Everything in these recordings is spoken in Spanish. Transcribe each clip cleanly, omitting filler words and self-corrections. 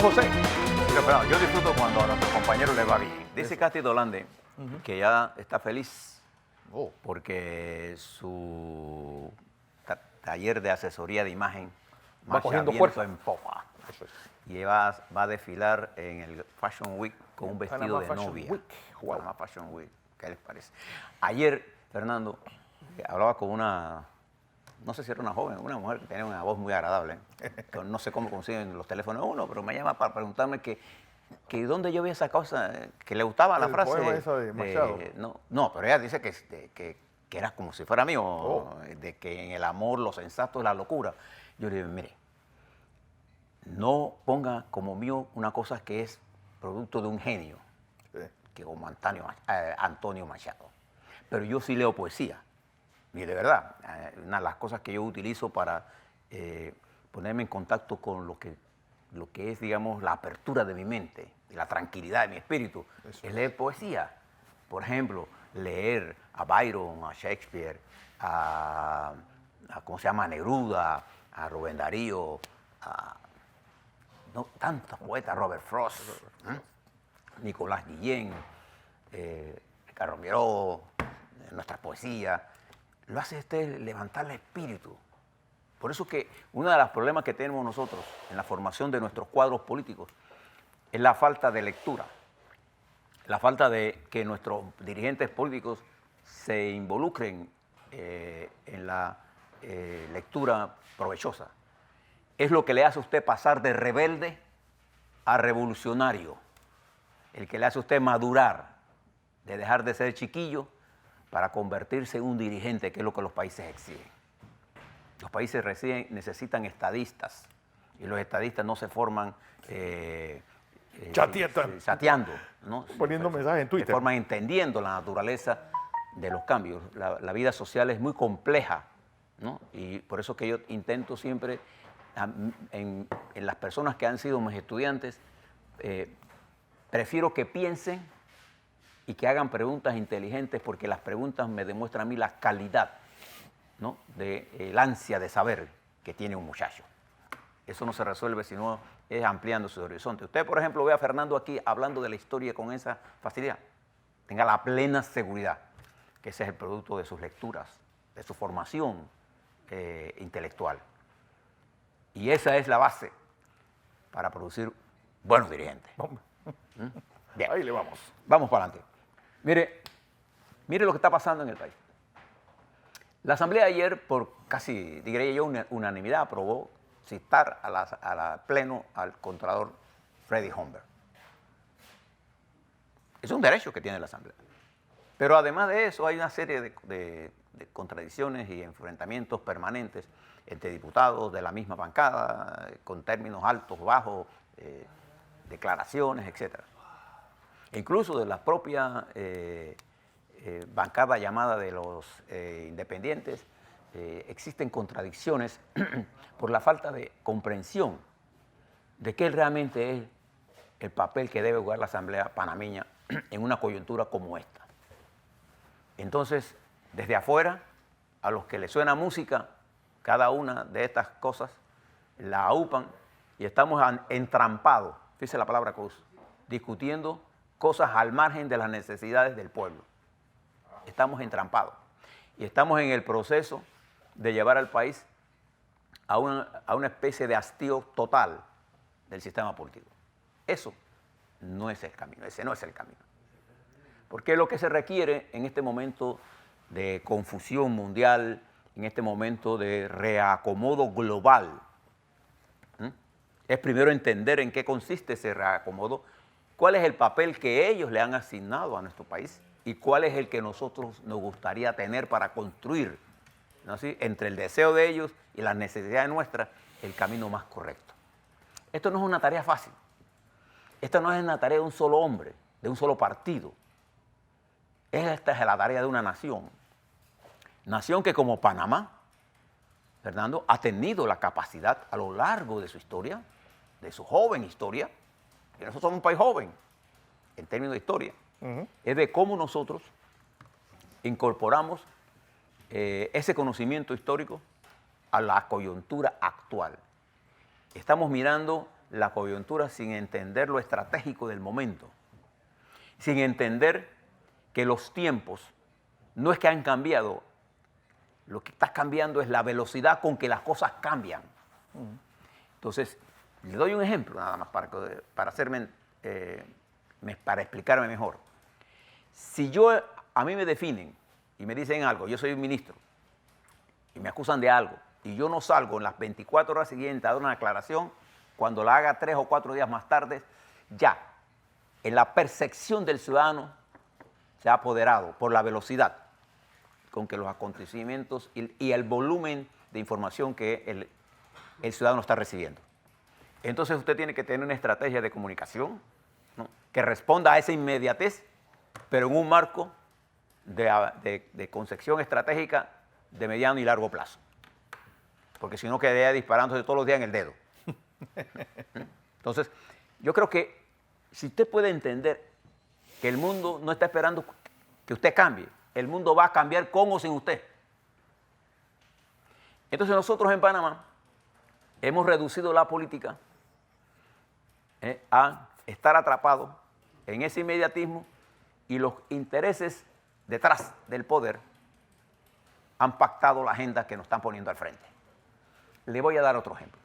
José. Pero yo disfruto cuando a nuestros compañeros les va bien. Dice Casti Dolande que ya está feliz porque su taller de asesoría de imagen Va cogiendo fuerza en popa. Y va a desfilar en el Fashion Week con un vestido de novia. Wow. Panama Fashion Week. ¿Qué les parece? Ayer, Fernando, hablaba con una, no sé si era una joven, una mujer que tenía una voz muy agradable. No sé cómo consiguen los teléfonos de uno, pero me llama para preguntarme que dónde yo había esa cosa, que le gustaba la frase. Poema esa de Machado. No, pero ella dice que era como si fuera mío, de que en el amor lo sensato es la locura. Yo le digo, mire, no ponga como mío una cosa que es producto de un genio, que como Antonio Machado. Pero yo sí leo poesía. Y de verdad, una de las cosas que yo utilizo para ponerme en contacto con lo que es, digamos, la apertura de mi mente y la tranquilidad de mi espíritu, es leer poesía. Por ejemplo, leer a Byron, a Shakespeare, ¿cómo se llama? A Neruda, a Rubén Darío, tantos poetas, Robert Frost, Nicolás Guillén, Ricardo Miró, nuestra poesía. Lo hace usted levantar el espíritu. Por eso que uno de los problemas que tenemos nosotros en la formación de nuestros cuadros políticos es la falta de lectura, la falta de que nuestros dirigentes políticos se involucren en la lectura provechosa. Es lo que le hace a usted pasar de rebelde a revolucionario, el que le hace a usted madurar, de dejar de ser chiquillo para convertirse en un dirigente, que es lo que los países exigen. Los países necesitan estadistas, y los estadistas no se forman chateando, ¿no? Poniendo mensajes en Twitter. Se forman entendiendo la naturaleza de los cambios. La vida social es muy compleja, ¿no? Y por eso que yo intento siempre, en las personas que han sido mis estudiantes, prefiero que piensen y que hagan preguntas inteligentes, porque las preguntas me demuestran a mí la calidad, ¿no?, del ansia de saber que tiene un muchacho. Eso no se resuelve si no es ampliando su horizonte. Usted, por ejemplo, ve a Fernando aquí hablando de la historia con esa facilidad. Tenga la plena seguridad que ese es el producto de sus lecturas, de su formación intelectual. Y esa es la base para producir buenos dirigentes. Bien. Ahí le vamos. Vamos para adelante. Mire lo que está pasando en el país. La Asamblea ayer, por casi, diría yo, unanimidad, aprobó citar a la Pleno al Contralor Freddy Humber. Es un derecho que tiene la Asamblea. Pero además de eso, hay una serie de contradicciones y enfrentamientos permanentes entre diputados de la misma bancada, con términos altos, bajos, declaraciones, etc. E incluso de la propia bancada llamada de los independientes, existen contradicciones por la falta de comprensión de qué realmente es el papel que debe jugar la Asamblea panameña en una coyuntura como esta. Entonces, desde afuera, a los que les suena música, cada una de estas cosas la aupan y estamos entrampados, fíjese la palabra que uso, discutiendo cosas al margen de las necesidades del pueblo. Estamos entrampados y estamos en el proceso de llevar al país a una especie de hastío total del sistema político. Eso no es el camino, ese no es el camino. Porque lo que se requiere en este momento de confusión mundial, en este momento de reacomodo global, es primero entender en qué consiste ese reacomodo, cuál es el papel que ellos le han asignado a nuestro país y cuál es el que nosotros nos gustaría tener para construir, ¿no?, ¿sí?, entre el deseo de ellos y las necesidades nuestras, el camino más correcto. Esto no es una tarea fácil. Esta no es una tarea de un solo hombre, de un solo partido. Esta es la tarea de una nación. Nación que, como Panamá, Fernando, ha tenido la capacidad a lo largo de su historia, de su joven historia, que nosotros somos un país joven en términos de historia, es de cómo nosotros incorporamos ese conocimiento histórico a la coyuntura actual. Estamos mirando la coyuntura sin entender lo estratégico del momento, sin entender que los tiempos no es que han cambiado, lo que está cambiando es la velocidad con que las cosas cambian. Entonces, le doy un ejemplo nada más para explicarme mejor. Si a mí me definen y me dicen algo, yo soy un ministro, y me acusan de algo, y yo no salgo en las 24 horas siguientes a dar una aclaración, cuando la haga 3 o 4 días más tarde, ya, en la percepción del ciudadano se ha apoderado por la velocidad con que los acontecimientos y el volumen de información que el ciudadano está recibiendo. Entonces usted tiene que tener una estrategia de comunicación, ¿no?, que responda a esa inmediatez, pero en un marco de concepción estratégica de mediano y largo plazo. Porque si no quedaría disparándose todos los días en el dedo. Entonces, yo creo que si usted puede entender que el mundo no está esperando que usted cambie, el mundo va a cambiar con o sin usted. Entonces nosotros en Panamá hemos reducido la política a estar atrapados en ese inmediatismo, y los intereses detrás del poder han pactado la agenda que nos están poniendo al frente. Le voy a dar otro ejemplo.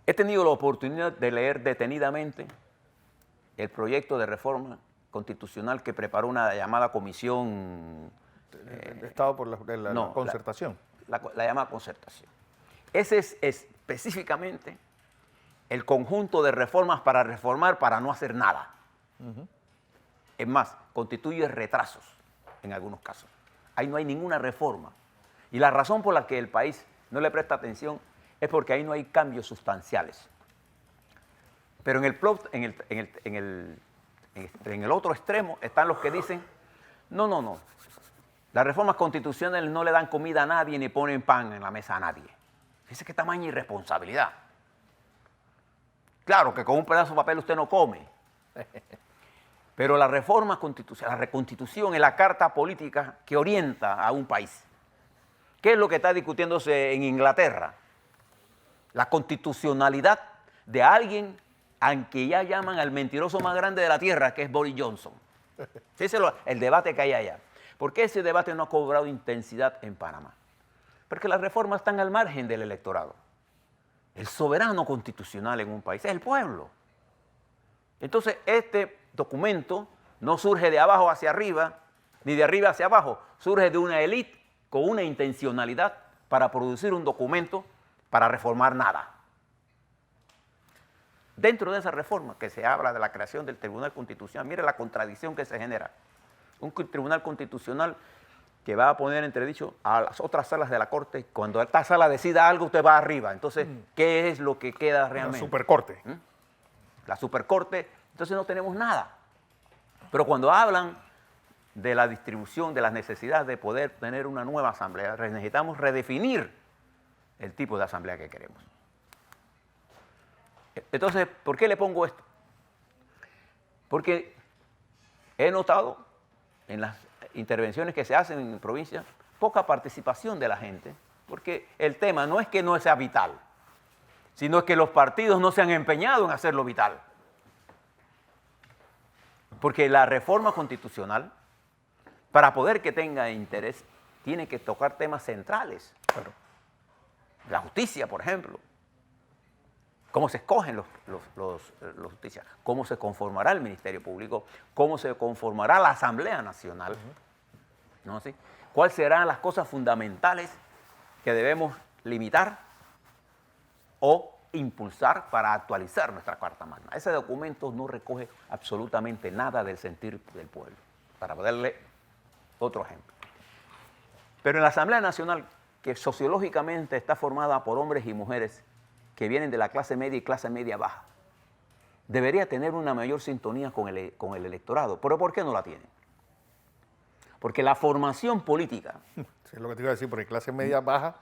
He tenido la oportunidad de leer detenidamente el proyecto de reforma constitucional que preparó una llamada comisión... de Estado por la concertación. La llamada concertación. Ese es específicamente el conjunto de reformas para reformar, para no hacer nada. Es más, constituye retrasos en algunos casos. Ahí no hay ninguna reforma. Y la razón por la que el país no le presta atención es porque ahí no hay cambios sustanciales. Pero en el otro extremo están los que dicen, no, las reformas constitucionales no le dan comida a nadie ni ponen pan en la mesa a nadie. Fíjese qué tamaña irresponsabilidad. Claro que con un pedazo de papel usted no come. Pero la reforma constitucional, la reconstitución es la carta política que orienta a un país. ¿Qué es lo que está discutiéndose en Inglaterra? La constitucionalidad de alguien al que ya llaman al mentiroso más grande de la tierra, que es Boris Johnson. Ese es el debate que hay allá. ¿Por qué ese debate no ha cobrado intensidad en Panamá? Porque las reformas están al margen del electorado. El soberano constitucional en un país es el pueblo. Entonces, este documento no surge de abajo hacia arriba, ni de arriba hacia abajo, surge de una élite con una intencionalidad para producir un documento para reformar nada. Dentro de esa reforma que se habla de la creación del Tribunal Constitucional, mire la contradicción que se genera. Un Tribunal Constitucional que va a poner entredicho a las otras salas de la Corte. Cuando esta sala decida algo, usted va arriba. Entonces, ¿qué es lo que queda realmente? La Supercorte. La Supercorte, entonces no tenemos nada. Pero cuando hablan de la distribución, de las necesidades de poder tener una nueva asamblea, necesitamos redefinir el tipo de asamblea que queremos. Entonces, ¿por qué le pongo esto? Porque he notado en las intervenciones que se hacen en provincias poca participación de la gente, porque el tema no es que no sea vital, sino que los partidos no se han empeñado en hacerlo vital. Porque la reforma constitucional, para poder que tenga interés, tiene que tocar temas centrales. Claro. La justicia, por ejemplo. ¿Cómo se escogen los justicias? ¿Cómo se conformará el Ministerio Público? ¿Cómo se conformará la Asamblea Nacional? ¿No? ¿Sí? ¿Cuáles serán las cosas fundamentales que debemos limitar o impulsar para actualizar nuestra Carta Magna? Ese documento no recoge absolutamente nada del sentir del pueblo. Para darle otro ejemplo. Pero en la Asamblea Nacional, que sociológicamente está formada por hombres y mujeres que vienen de la clase media y clase media baja, debería tener una mayor sintonía con el electorado. ¿Pero por qué no la tiene? Porque la formación política... Sí, es lo que te iba a decir, porque clase media baja,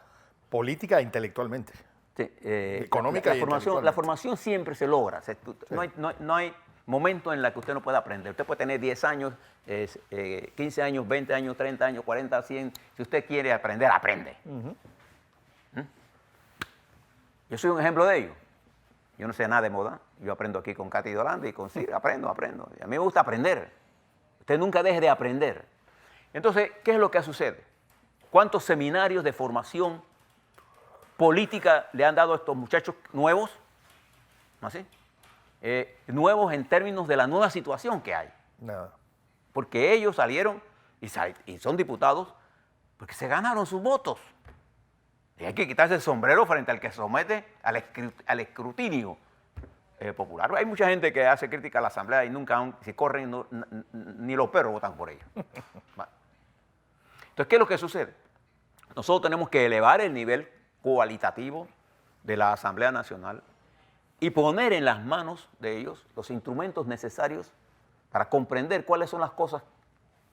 política e intelectualmente. Sí, económica y intelectualmente. La formación siempre se logra. Sí. No hay momento en el que usted no pueda aprender. Usted puede tener 10 años, 15 años, 20 años, 30 años, 40, 100. Si usted quiere aprender, aprende. Yo soy un ejemplo de ello. Yo no sé nada de moda. Yo aprendo aquí con Katy Dolanda y con Sir. Aprendo. Y a mí me gusta aprender. Usted nunca deje de aprender. Entonces, ¿qué es lo que sucede? ¿Cuántos seminarios de formación política le han dado a estos muchachos nuevos? ¿No así? Nuevos en términos de la nueva situación que hay. Nada. Porque ellos salieron y son diputados porque se ganaron sus votos. Y hay que quitarse el sombrero frente al que se somete al escrutinio popular. Hay mucha gente que hace crítica a la Asamblea y nunca, si corren, ni los perros votan por ella. Entonces, ¿qué es lo que sucede? Nosotros tenemos que elevar el nivel cualitativo de la Asamblea Nacional y poner en las manos de ellos los instrumentos necesarios para comprender cuáles son las cosas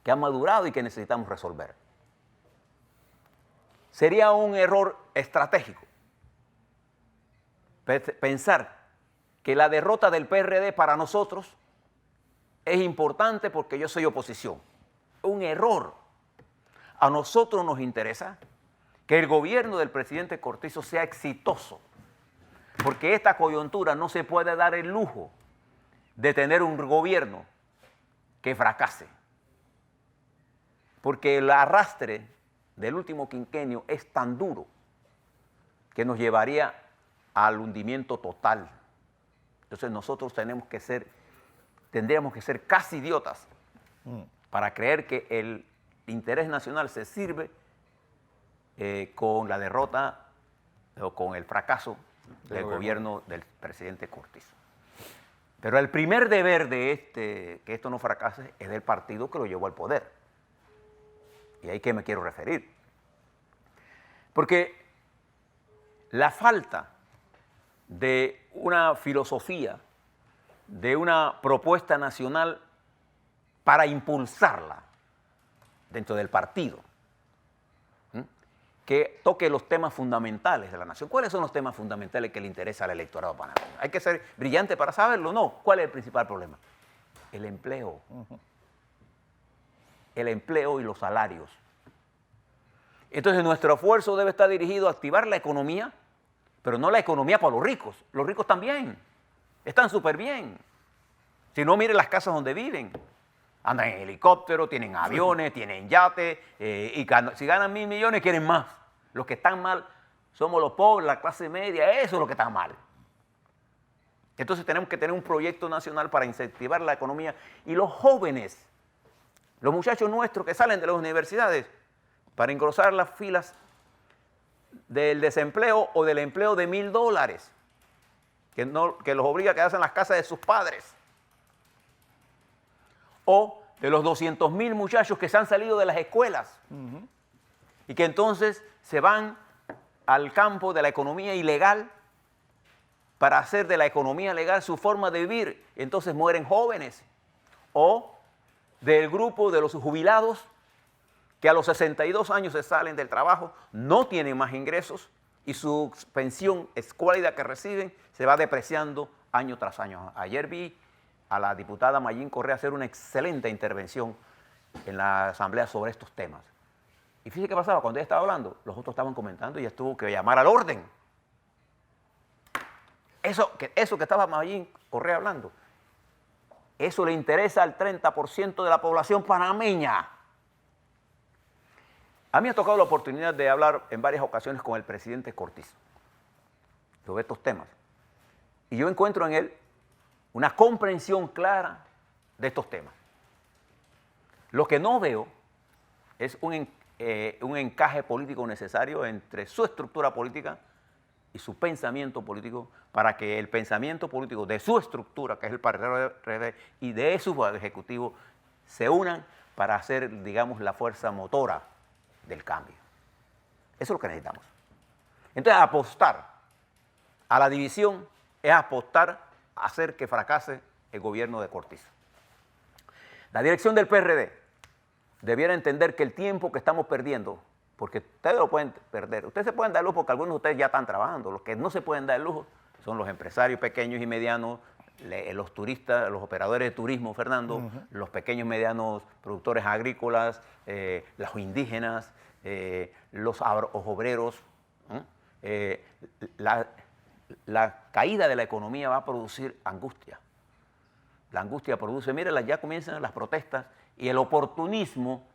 que han madurado y que necesitamos resolver. Sería un error estratégico pensar que la derrota del PRD para nosotros es importante porque yo soy oposición. Un error. A nosotros nos interesa que el gobierno del presidente Cortizo sea exitoso, porque esta coyuntura no se puede dar el lujo de tener un gobierno que fracase, porque el arrastre del último quinquenio es tan duro que nos llevaría al hundimiento total. Entonces nosotros tendríamos que ser casi idiotas para creer que el interés nacional se sirve con la derrota o con el fracaso del gobierno del presidente Cortizo. Pero el primer deber de que esto no fracase es del partido que lo llevó al poder. Y ahí que me quiero referir. Porque la falta de una filosofía, de una propuesta nacional para impulsarla dentro del partido, que toque los temas fundamentales de la nación. ¿Cuáles son los temas fundamentales que le interesa al electorado panameño? Hay que ser brillante para saberlo, ¿no? ¿Cuál es el principal problema? El empleo. El empleo y los salarios. Entonces nuestro esfuerzo debe estar dirigido a activar la economía, pero no la economía para los ricos. Los ricos también, están súper bien. Si no, miren las casas donde viven. Andan en helicóptero, tienen aviones, tienen yates, y si ganan 1.000 millones quieren más. Los que están mal somos los pobres, la clase media, eso es lo que está mal. Entonces tenemos que tener un proyecto nacional para incentivar la economía. Y los jóvenes, los muchachos nuestros que salen de las universidades, para engrosar las filas del desempleo o del empleo de $1.000, que los obliga a quedarse en las casas de sus padres. O de los 200.000 muchachos que se han salido de las escuelas y que entonces se van al campo de la economía ilegal para hacer de la economía legal su forma de vivir. Entonces mueren jóvenes. O del grupo de los jubilados que a los 62 años se salen del trabajo, no tienen más ingresos y su pensión escuálida que reciben se va depreciando año tras año. Ayer vi a la diputada Mayín Correa hacer una excelente intervención en la Asamblea sobre estos temas. Y fíjese qué pasaba, cuando ella estaba hablando, los otros estaban comentando y ella tuvo que llamar al orden. Eso que estaba Mayín Correa hablando, eso le interesa al 30% de la población panameña. A mí me ha tocado la oportunidad de hablar en varias ocasiones con el presidente Cortizo sobre estos temas. Y yo encuentro en él una comprensión clara de estos temas. Lo que no veo es un encaje político necesario entre su estructura política y su pensamiento político para que el pensamiento político de su estructura, que es el PRD, y de su ejecutivo, se unan para hacer, digamos, la fuerza motora del cambio. Eso es lo que necesitamos. Entonces, apostar a la división es apostar a hacer que fracase el gobierno de Cortizo. La dirección del PRD debiera entender que el tiempo que estamos perdiendo, porque ustedes lo pueden perder, ustedes se pueden dar lujo porque algunos de ustedes ya están trabajando, los que no se pueden dar lujo son los empresarios pequeños y medianos, los turistas, los operadores de turismo, Fernando, los pequeños y medianos productores agrícolas, los indígenas, los obreros, la caída de la economía va a producir angustia. La angustia produce, mire, ya comienzan las protestas y el oportunismo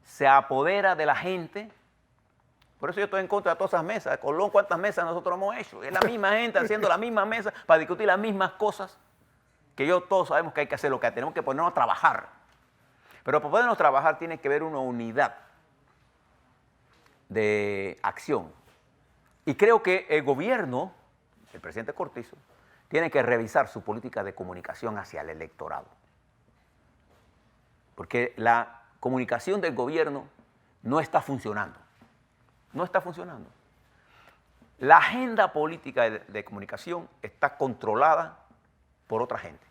se apodera de la gente. Por eso yo estoy en contra de todas esas mesas. Colón, ¿cuántas mesas nosotros hemos hecho? Es la misma gente haciendo la misma mesa para discutir las mismas cosas que todos sabemos que hay que hacer, lo que tenemos que ponernos a trabajar. Pero para podernos trabajar tiene que haber una unidad de acción. Y creo que el gobierno, el presidente Cortizo, tiene que revisar su política de comunicación hacia el electorado. Porque la comunicación del gobierno no está funcionando. No está funcionando. La agenda política de comunicación está controlada por otra gente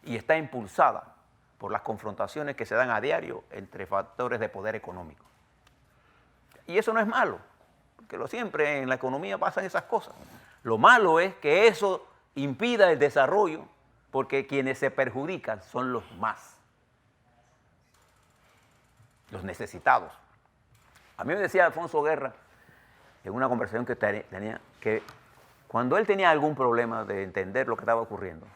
y está impulsada por las confrontaciones que se dan a diario entre factores de poder económico. Y eso no es malo, porque siempre en la economía pasan esas cosas. Lo malo es que eso impida el desarrollo, porque quienes se perjudican son los más, los necesitados. A mí me decía Alfonso Guerra, en una conversación que tenía, que cuando él tenía algún problema de entender lo que estaba ocurriendo,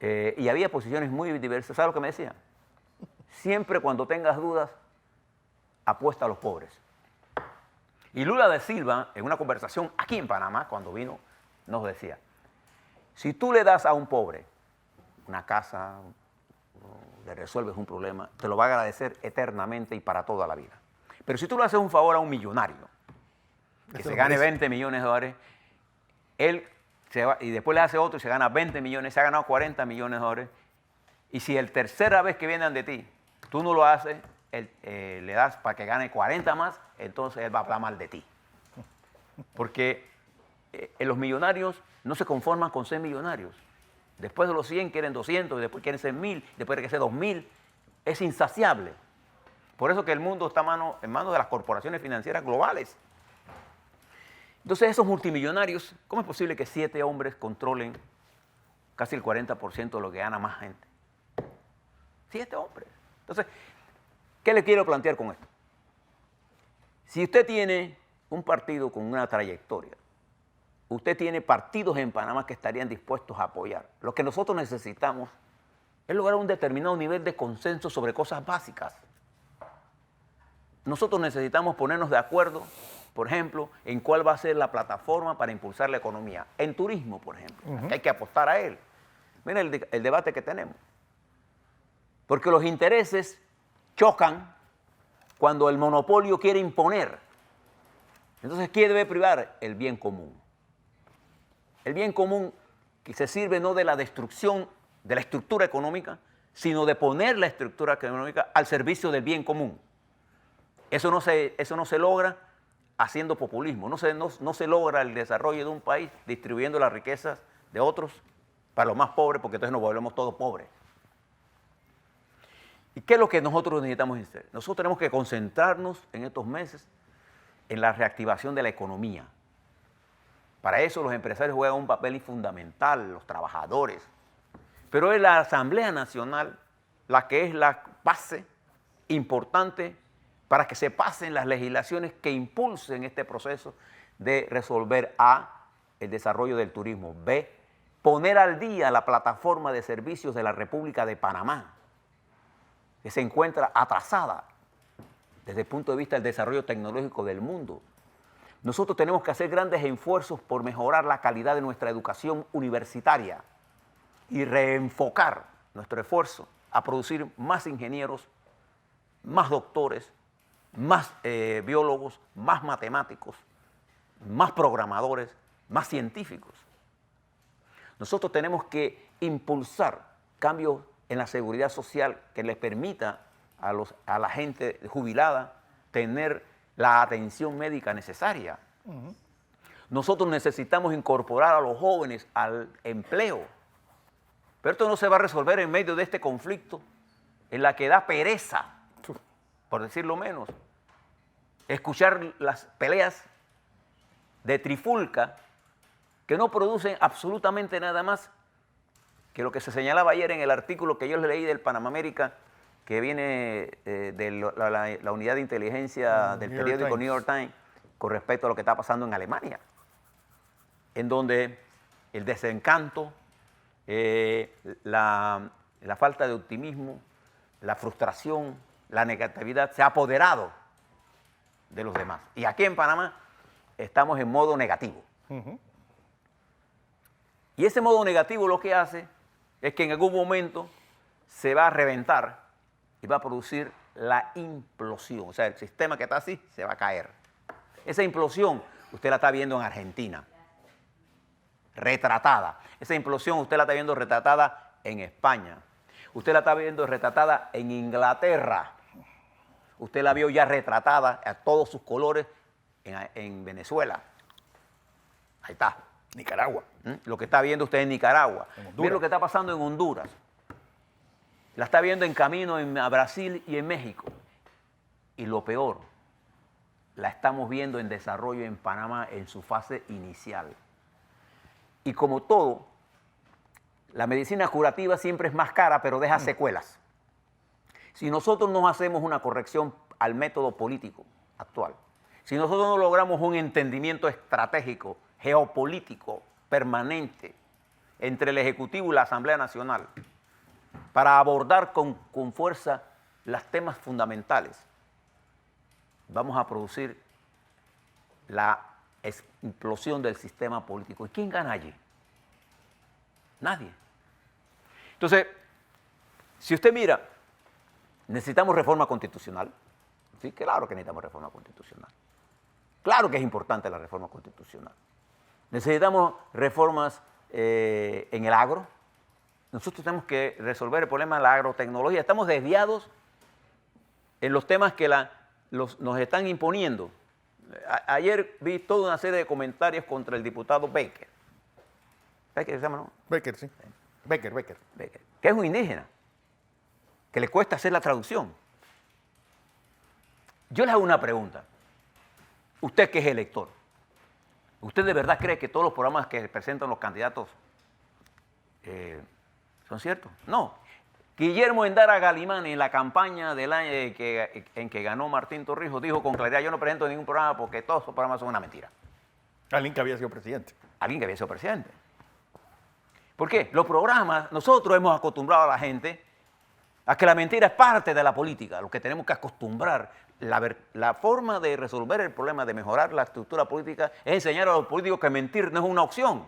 y había posiciones muy diversas, ¿sabes lo que me decía? Siempre cuando tengas dudas, apuesta a los pobres. Y Lula da Silva, en una conversación aquí en Panamá, cuando vino, nos decía, si tú le das a un pobre una casa, le resuelves un problema, te lo va a agradecer eternamente y para toda la vida. Pero si tú le haces un favor a un millonario, que se gane 20 millones de dólares, él se va, y después le hace otro y se gana 20 millones, se ha ganado 40 millones de dólares, y si el tercera vez que vienen de ti, tú no lo haces, le das para que gane 40 más, entonces él va a hablar mal de ti. Porque los millonarios no se conforman con ser millonarios. Después de los 100 quieren 200, y después quieren ser 1000, después quieren ser 2000. Es insaciable. Por eso que el mundo está en manos de las corporaciones financieras globales. Entonces esos multimillonarios, ¿cómo es posible que 7 hombres controlen casi el 40% de lo que gana más gente? 7 hombres. Entonces, ¿qué le quiero plantear con esto? Si usted tiene un partido con una trayectoria, usted tiene partidos en Panamá que estarían dispuestos a apoyar. Lo que nosotros necesitamos es lograr un determinado nivel de consenso sobre cosas básicas. Nosotros necesitamos ponernos de acuerdo, por ejemplo, en cuál va a ser la plataforma para impulsar la economía. En turismo, por ejemplo, que hay que apostar a él. Mira el debate que tenemos. Porque los intereses chocan cuando el monopolio quiere imponer. Entonces, ¿quién debe privar? El bien común. El bien común que se sirve no de la destrucción de la estructura económica, sino de poner la estructura económica al servicio del bien común. Eso no se logra haciendo populismo, no se logra el desarrollo de un país distribuyendo las riquezas de otros para los más pobres, porque entonces nos volvemos todos pobres. ¿Y qué es lo que nosotros necesitamos hacer? Nosotros tenemos que concentrarnos en estos meses en la reactivación de la economía. Para eso los empresarios juegan un papel fundamental, los trabajadores. Pero es la Asamblea Nacional la que es la base importante para que se pasen las legislaciones que impulsen este proceso de resolver A, el desarrollo del turismo, B, poner al día la plataforma de servicios de la República de Panamá, que se encuentra atrasada desde el punto de vista del desarrollo tecnológico del mundo. Nosotros tenemos que hacer grandes esfuerzos por mejorar la calidad de nuestra educación universitaria y reenfocar nuestro esfuerzo a producir más ingenieros, más doctores, más biólogos, más matemáticos, más programadores, más científicos. Nosotros tenemos que impulsar cambios en la seguridad social que les permita a la gente jubilada tener la atención médica necesaria. Nosotros necesitamos incorporar a los jóvenes al empleo. Pero esto no se va a resolver en medio de este conflicto en la que da pereza, por decirlo menos, escuchar las peleas de trifulca que no producen absolutamente nada más que lo que se señalaba ayer en el artículo que yo les leí del Panamá América, que viene de la unidad de inteligencia del periódico New York Times con respecto a lo que está pasando en Alemania. en donde el desencanto, la falta de optimismo, la frustración, la negatividad se ha apoderado de los demás. Y aquí en Panamá estamos en modo negativo. Y ese modo negativo lo que hace es que en algún momento se va a reventar y va a producir la implosión. O sea, el sistema que está así se va a caer. Esa implosión usted la está viendo en Argentina, retratada. Esa implosión usted la está viendo retratada en España. Usted la está viendo retratada en Inglaterra. Usted la vio ya retratada a todos sus colores en Venezuela. Ahí está. Nicaragua. Lo que está viendo usted en Nicaragua. Ve lo que está pasando en Honduras. La está viendo en camino a Brasil y en México. Y lo peor, la estamos viendo en desarrollo en Panamá en su fase inicial. Y como todo, la medicina curativa siempre es más cara, pero deja secuelas. Si nosotros no hacemos una corrección al método político actual, si nosotros no logramos un entendimiento estratégico, geopolítico, permanente, entre el Ejecutivo y la Asamblea Nacional, para abordar con fuerza los temas fundamentales, vamos a producir la explosión del sistema político. ¿Y quién gana allí? Nadie. Entonces, si usted mira, necesitamos reforma constitucional. Sí, claro que necesitamos reforma constitucional. Claro que es importante la reforma constitucional. Necesitamos reformas en el agro. Nosotros tenemos que resolver el problema de la agrotecnología. Estamos desviados en los temas que nos están imponiendo. Ayer vi toda una serie de comentarios contra el diputado Baker. ¿Baker se llama, no? Baker, sí. Baker. Baker, que es un indígena, que le cuesta hacer la traducción. Yo le hago una pregunta. Usted que es elector, ¿usted de verdad cree que todos los programas que presentan los candidatos son ciertos? No. Guillermo Endara Galimán, en la campaña del año en que ganó Martín Torrijos, dijo con claridad: yo no presento ningún programa porque todos los programas son una mentira. Alguien que había sido presidente. Alguien que había sido presidente. ¿Por qué? Los programas, nosotros hemos acostumbrado a la gente a que la mentira es parte de la política. Lo que tenemos que acostumbrar, la forma de resolver el problema, de mejorar la estructura política, es enseñar a los políticos que mentir no es una opción.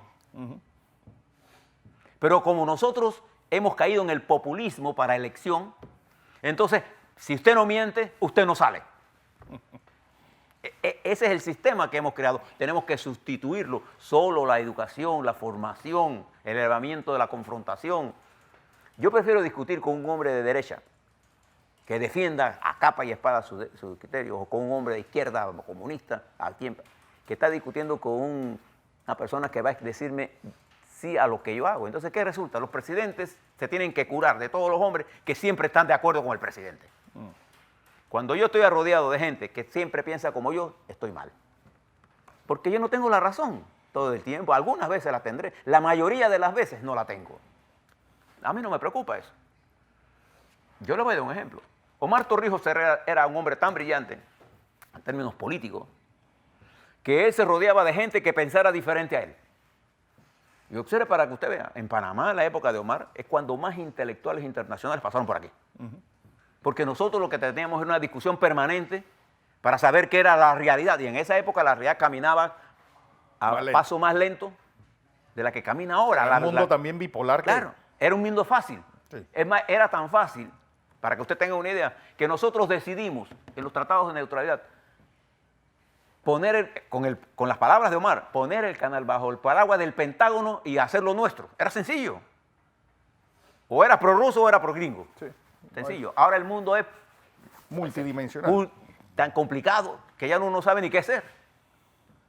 Pero como nosotros hemos caído en el populismo para elección, entonces, si usted no miente, usted no sale. Ese es el sistema que hemos creado. Tenemos que sustituirlo. Solo la educación, la formación, el elevamiento de la confrontación. Yo prefiero discutir con un hombre de derecha que defienda a capa y espada sus criterios, o con un hombre de izquierda comunista al tiempo, que está discutiendo con una persona que va a decirme sí a lo que yo hago. Entonces, ¿qué resulta? Los presidentes se tienen que curar de todos los hombres que siempre están de acuerdo con el presidente. Cuando yo estoy rodeado de gente que siempre piensa como yo, estoy mal. Porque yo no tengo la razón todo el tiempo. Algunas veces la tendré. La mayoría de las veces no la tengo. A mí no me preocupa eso. Yo le voy a dar un ejemplo. Omar Torrijos era un hombre tan brillante, en términos políticos, que él se rodeaba de gente que pensara diferente a él. Y observe para que usted vea, en Panamá, en la época de Omar, es cuando más intelectuales internacionales pasaron por aquí. Porque nosotros lo que teníamos era una discusión permanente para saber qué era la realidad. Y en esa época la realidad caminaba a paso más lento de la que camina ahora. Era un mundo también bipolar. Claro, era un mundo fácil. Sí. Es más, era tan fácil, para que usted tenga una idea, que nosotros decidimos en los tratados de neutralidad poner, con las palabras de Omar, poner el canal bajo el paraguas del Pentágono y hacerlo nuestro. Era sencillo. O era pro-ruso o era pro-gringo. Sí. Sencillo. Ahora el mundo es multidimensional. Tan complicado que ya uno no sabe ni qué hacer.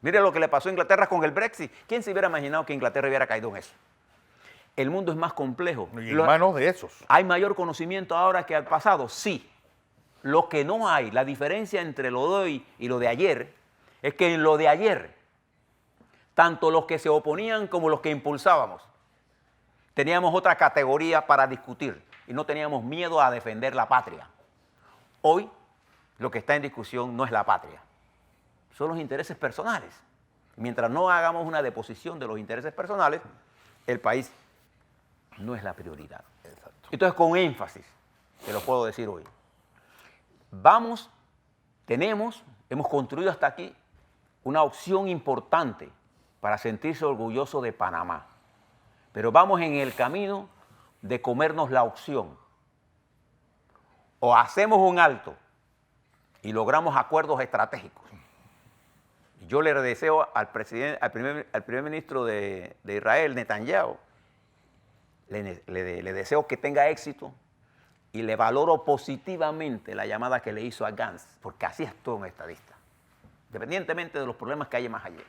Mire lo que le pasó a Inglaterra con el Brexit. ¿Quién se hubiera imaginado que Inglaterra hubiera caído en eso? El mundo es más complejo. Y en manos de esos. ¿Hay mayor conocimiento ahora que al pasado? Sí. Lo que no hay, la diferencia entre lo de hoy y lo de ayer, es que en lo de ayer, tanto los que se oponían como los que impulsábamos, teníamos otra categoría para discutir y no teníamos miedo a defender la patria. Hoy, lo que está en discusión no es la patria, son los intereses personales. Mientras no hagamos una deposición de los intereses personales, el país no es la prioridad. Exacto. Entonces, con énfasis, te lo puedo decir hoy, hemos construido hasta aquí una opción importante para sentirse orgulloso de Panamá, pero vamos en el camino de comernos la opción. O hacemos un alto y logramos acuerdos estratégicos. Yo le deseo al primer ministro de Israel, Netanyahu, le deseo que tenga éxito y le valoro positivamente la llamada que le hizo a Gantz, porque así es todo un estadista, independientemente de los problemas que haya más allá.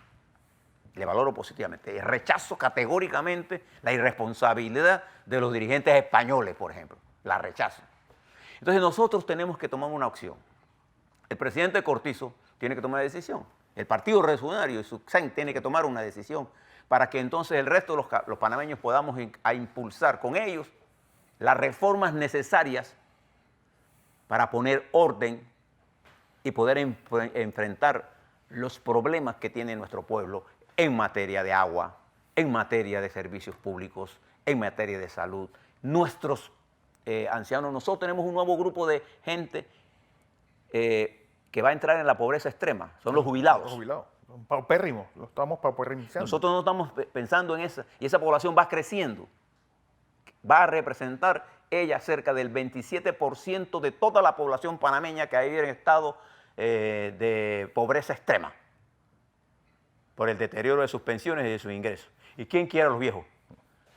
Le valoro positivamente. Y rechazo categóricamente la irresponsabilidad de los dirigentes españoles, por ejemplo. La rechazo. Entonces nosotros tenemos que tomar una opción. El presidente Cortizo tiene que tomar una decisión. El Partido Revolucionario y su CEN tiene que tomar una decisión para que entonces el resto de los panameños podamos impulsar con ellos las reformas necesarias para poner orden y poder enfrentar los problemas que tiene nuestro pueblo en materia de agua, en materia de servicios públicos, en materia de salud. Nuestros ancianos, nosotros tenemos un nuevo grupo de gente que va a entrar en la pobreza extrema, son los jubilados. Los jubilados, paupérrimos, lo estamos pauperimizando. Nosotros no estamos pensando en esa, y esa población va creciendo. Va a representar ella cerca del 27% de toda la población panameña que hay en estado de pobreza extrema por el deterioro de sus pensiones y de sus ingresos. ¿Y quién quiere a los viejos?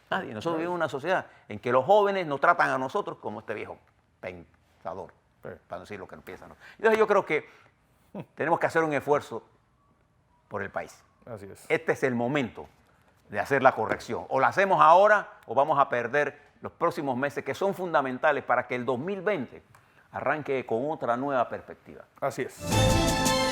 Nadie. Nosotros vivimos en una sociedad en que los jóvenes nos tratan a nosotros como este viejo pensador, para no decir lo que no piensan. Entonces yo creo que tenemos que hacer un esfuerzo por el país. Así es. Este es el momento de hacer la corrección. O la hacemos ahora o vamos a perder los próximos meses que son fundamentales para que el 2020 arranque con otra nueva perspectiva. Así es.